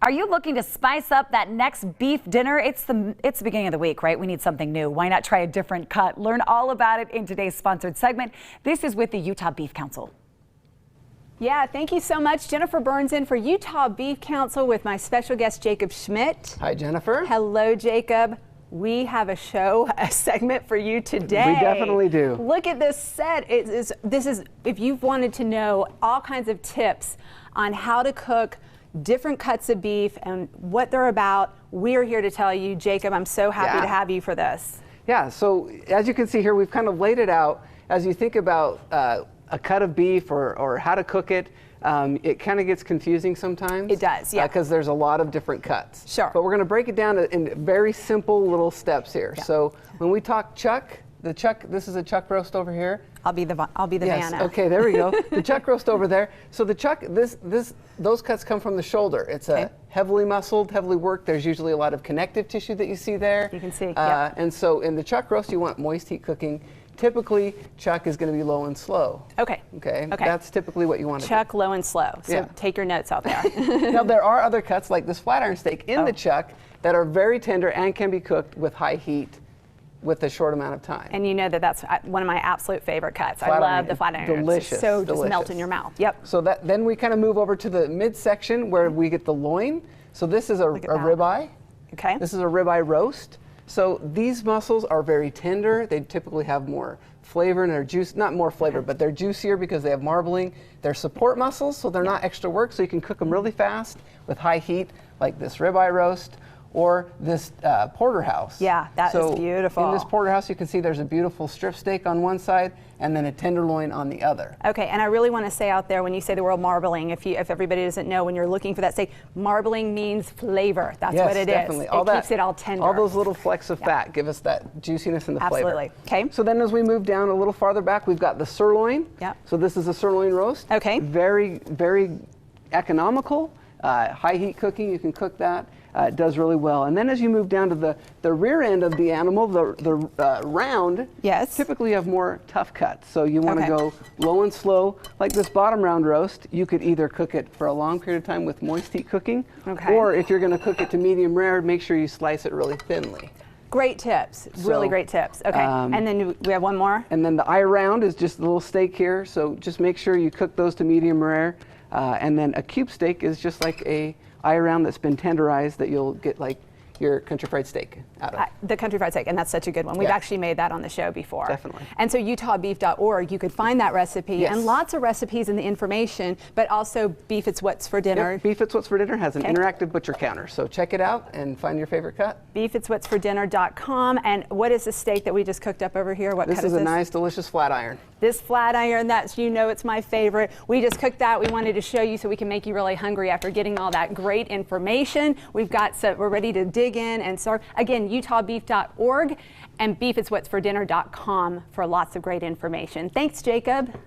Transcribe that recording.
Are you looking to spice up that next beef dinner? It's the beginning of the week, right? We need something new. Why not try a different cut? Learn all about it in today's sponsored segment. This is with the Utah Beef Council. Yeah, thank you so much. Jennifer Burns in for Utah Beef Council with my special guest, Jacob Schmidt. Hi, Jennifer. Hello, Jacob. We have a segment for you today. We definitely do. Look at this set. This is if you've wanted to know all kinds of tips on how to cook different cuts of beef and what they're about, we're here to tell you. Jacob, I'm so happy to have you for this. Yeah, so as you can see here, we've kind of laid it out. As you think about a cut of beef or how to cook it, it kind of gets confusing sometimes. It does, yeah. Because there's a lot of different cuts. Sure. But we're going to break it down in very simple little steps here. Yeah. So when we talk chuck, this is a chuck roast over here. I'll be the yes, Vanna. Okay, there we go. The chuck roast over there. So the chuck, those cuts come from the shoulder. It's a heavily muscled, heavily worked. There's usually a lot of connective tissue that you see there. You can see. And so in the chuck roast, you want moist heat cooking. Typically, chuck is going to be low and slow. Okay. That's typically what you want to do. Chuck, low and slow. So take your notes out there. Now there are other cuts like this flat iron steak in the chuck that are very tender and can be cooked with high heat with a short amount of time. And you know that's one of my absolute favorite cuts. Flat I love iron the flat iron. Delicious. It's so delicious. just melt in your mouth. Yep. So then we kind of move over to the midsection where we get the loin. So this is a ribeye. Okay. This is a ribeye roast. So these muscles are very tender. They typically have more flavor and they're juice, not more flavor, but they're juicier because they have marbling. They're support muscles, so they're not extra work, so you can cook them really fast with high heat, like this ribeye roast or this porterhouse. Yeah, that is beautiful. In this porterhouse, you can see there's a beautiful strip steak on one side and then a tenderloin on the other. Okay, and I really want to say out there when you say the word marbling, if everybody doesn't know, when you're looking for that steak, marbling means flavor. That's what it definitely. is. It keeps it all tender. All those little flecks of fat give us that juiciness and the flavor. Absolutely. Okay. So then as we move down a little farther back, we've got the sirloin. Yep. So this is a sirloin roast. Okay. Very, very economical. High heat cooking, you can cook that. It does really well. And then as you move down to the rear end of the animal, the round, typically you have more tough cuts. So you want to go low and slow. Like this bottom round roast, you could either cook it for a long period of time with moist heat cooking, or if you're going to cook it to medium rare, make sure you slice it really thinly. Great tips, really great tips. Okay, and then we have one more. And then the eye round is just a little steak here, so just make sure you cook those to medium rare. And then a cube steak is just like a eye round that's been tenderized that you'll get like your country fried steak out of. The country fried steak, and that's such a good one. We've actually made that on the show before. Definitely. And so UtahBeef.org, you could find that recipe and lots of recipes in the information, but also Beef It's What's for Dinner. Yep. Beef It's What's for Dinner has an interactive butcher counter, so check it out and find your favorite cut. BeefIt'sWhat'sForDinner.com. And what is the steak that we just cooked up over here? What this is a nice, delicious flat iron. This flat iron, that's, you know, it's my favorite. We just cooked that. We wanted to show you so we can make you really hungry after getting all that great information. We're ready to dig in and start. Again, UtahBeef.org and BeefIt'sWhat'sForDinner.com for lots of great information. Thanks, Jacob.